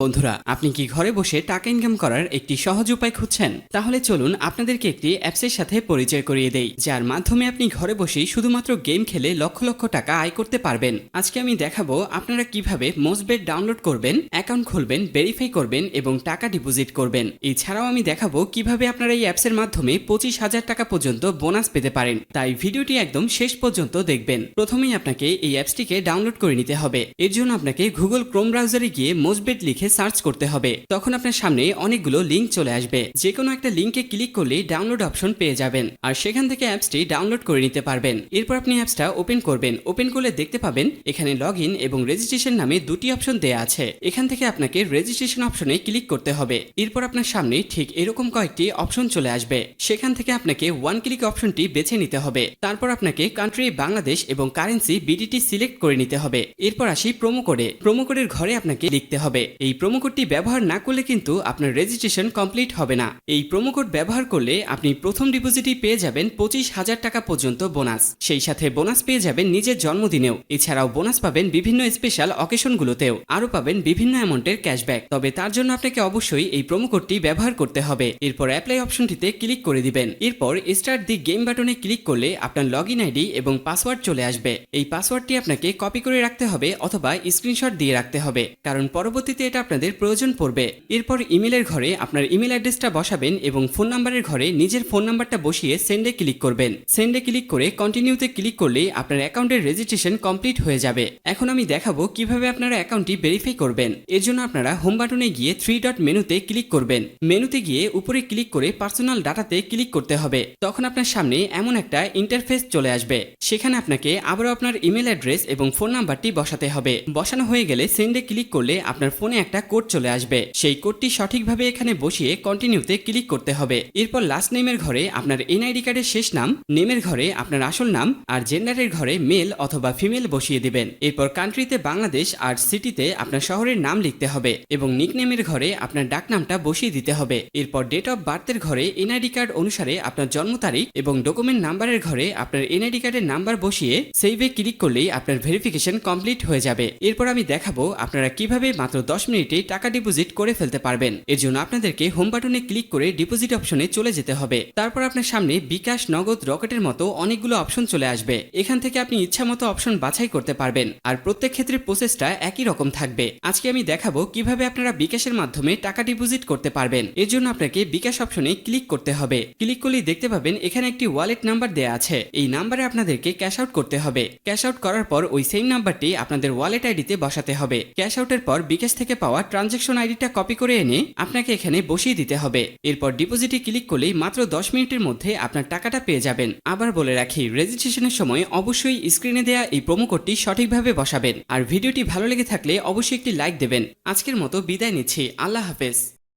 বন্ধুরা, আপনি কি ঘরে বসে টাকা ইনকাম করার একটি সহজ উপায় খুঁজছেন? তাহলে চলুন আপনাদেরকে একটি অ্যাপসের সাথে পরিচয় করিয়ে দেই, যার মাধ্যমে আপনি ঘরে বসেই শুধুমাত্র গেম খেলে লক্ষ লক্ষ টাকা আয় করতে পারবেন। আজকে আমি দেখাবো আপনারা কিভাবে মোজবেট ডাউনলোড করবেন, অ্যাকাউন্ট খুলবেন, ভেরিফাই করবেন এবং টাকা ডিপোজিট করবেন। এছাড়াও আমি দেখাবো কিভাবে আপনারা এই অ্যাপসের মাধ্যমে 25,000 টাকা পর্যন্ত বোনাস পেতে পারেন। তাই ভিডিওটি একদম শেষ পর্যন্ত দেখবেন। প্রথমেই আপনাকে এই অ্যাপসটিকে ডাউনলোড করে নিতে হবে। এর জন্য আপনাকে গুগল ক্রোম ব্রাউজারে গিয়ে মোজবেট লিখে সার্চ করতে হবে। তখন আপনার সামনে অনেকগুলো লিঙ্ক চলে আসবে। যে কোনো একটা লিঙ্কে ক্লিক করলেই ডাউনলোড অপশন পেয়ে যাবেন, আর সেখান থেকে অ্যাপসটি ডাউনলোড করে নিতে পারবেন। এরপর আপনি অ্যাপসটা ওপেন করবেন। ওপেন করলে দেখতে পাবেন এখানে লগইন এবং রেজিস্ট্রেশন নামে দুটি অপশন দেয়া আছে। এখান থেকে আপনাকে রেজিস্ট্রেশন অপশনে ক্লিক করতে হবে। এরপর আপনার সামনে ঠিক এরকম কয়েকটি অপশন চলে আসবে। সেখান থেকে আপনাকে ওয়ান ক্লিক অপশনটি বেছে নিতে হবে। তারপর আপনাকে কান্ট্রি বাংলাদেশ এবং কারেন্সি বিডিটি সিলেক্ট করে নিতে হবে। এরপর আসি প্রোমো কোডে। প্রোমো কোডের ঘরে আপনাকে লিখতে হবে। এই প্রোমো কোডটি ব্যবহার না করলে কিন্তু আপনার রেজিস্ট্রেশন কমপ্লিট হবে না। এই প্রোমো কোড ব্যবহার করলে আপনি প্রথম ডিপোজিটই পেয়ে যাবেন 25,000 টাকা পর্যন্ত বোনাস। সেই সাথে বোনাস পেয়ে যাবেন নিজের জন্মদিনেও। এছাড়াও বোনাস পাবেন বিভিন্ন স্পেশাল অকেশনগুলোতেও। আরও পাবেন বিভিন্ন অ্যামাউন্টের ক্যাশব্যাক। তবে তার জন্য আপনাকে অবশ্যই এই প্রোমো কোডটি ব্যবহার করতে হবে। এরপর অ্যাপ্লাই অপশনটিতে ক্লিক করে দিবেন। এরপর স্টার্ট দি গেম বাটনে ক্লিক করলে আপনার লগইন আইডি এবং পাসওয়ার্ড চলে আসবে। এই পাসওয়ার্ডটি আপনাকে কপি করে রাখতে হবে অথবা স্ক্রিনশট দিয়ে রাখতে হবে, কারণ পরবর্তীতে এটা আপনাদের প্রয়োজন পড়বে। এরপর ইমেলের ঘরে আপনার ইমেল অ্যাড্রেসটা বসাবেন এবং ফোন নাম্বারের ঘরে নিজের ফোন নাম্বারটা বসিয়ে সেন্ডে ক্লিক করবেন। সেন্ডে ক্লিক করে কন্টিনিউতে ক্লিক করলেই আপনার অ্যাকাউন্টের রেজিস্ট্রেশন কমপ্লিট হয়ে যাবে। এখন আমি দেখাবো কিভাবে আপনারা অ্যাকাউন্টটি ভেরিফাই করবেন। এর জন্য আপনারা হোম বাটনে গিয়ে 3 ডট মেনুতে ক্লিক করবেন। মেনুতে গিয়ে উপরে ক্লিক করে পার্সোনাল ডাটাতে ক্লিক করতে হবে। তখন আপনার সামনে এমন একটা ইন্টারফেস চলে আসবে। সেখানে আপনাকে আবারও আপনার ইমেল অ্যাড্রেস এবং ফোন নাম্বারটি বসাতে হবে। বসানো হয়ে গেলে সেন্ডে ক্লিক করলে আপনার ফোনে একটা কোড চলে আসবে। সেই কোডটি সঠিকভাবে এখানে বসিয়ে কন্টিনিউতে ক্লিক করতে হবে। এরপর লাস্ট নেমের ঘরে আপনার এনআইডি কার্ডের শেষ নাম, নেমের ঘরে আপনার আসল নাম, আর জেন্ডারের ঘরে মেল অথবা ফিমেল বসিয়ে দিবেন। এরপর কান্ট্রিতে বাংলাদেশ আর সিটিতে আপনার শহরের নাম লিখতে হবে এবং নিকনেমের ঘরে আপনার ডাকনামটা বসিয়ে দিতে হবে। এরপর ডেট অফ বার্থের ঘরে এনআইডি কার্ড অনুসারে আপনার জন্ম তারিখ এবং ডকুমেন্ট নাম্বারের ঘরে আপনার এনআইডি কার্ডের নাম্বার বসিয়ে সেভে ক্লিক করলেই আপনার ভেরিফিকেশন কমপ্লিট হয়ে যাবে। এরপর আমি দেখাবো আপনারা কিভাবে মাত্র 10 মিনিটে টাকা ডিপোজিট করে ফেলতে পারবেন। এর জন্য আপনাদেরকে হোম বাটনে ক্লিক করে ডিপোজিট অপশনে চলে যেতে হবে। তারপর আপনার সামনে বিকাশ, নগদ, রকেটের মতো অনেকগুলো অপশন চলে আসবে। এখান থেকে আপনি ইচ্ছা মতো অপশন বাছাই করতে পারবেন, আর প্রত্যেক ক্ষেত্রে প্রসেসটা একই রকম থাকবে। আজকে আমি দেখাবো কিভাবে আপনারা বিকাশের মাধ্যমে টাকা ডিপোজিট করতে পারবেন। এর জন্য আপনাকে বিকাশ অপশনে ক্লিক করতে হবে। ক্লিক করলেই দেখতে পাবেন এখানে একটি ওয়ালেট নাম্বার দেয়া আছে। এই নাম্বারে আপনাদেরকে ক্যাশ আউট করতে হবে। ক্যাশ আউট করার পর ওই সেম নাম্বারটি আপনাদের ওয়ালেট আইডিতে বসাতে হবে। ক্যাশ আউটের পর বিকাশ থেকে পাওয়া ট্রানজ্যাকশন আইডিটা কপি করে এনে আপনাকে এখানে বসিয়ে দিতে হবে। এরপর ডিপোজিটে ক্লিক করলেই মাত্র 10 মিনিটের মধ্যে আপনার টাকাটা পেয়ে যাবেন। আবার বলে রাখি, রেজিস্ট্রেশনের সময় অবশ্যই স্ক্রিনে দেয়া এই প্রোমো কোডটি সঠিকভাবে বসাবেন। আর ভিডিওটি ভালো লেগে থাকলে অবশ্যই একটি লাইক দেবেন। আজকের মতো বিদায় নিচ্ছি। আল্লাহ হাফেজ।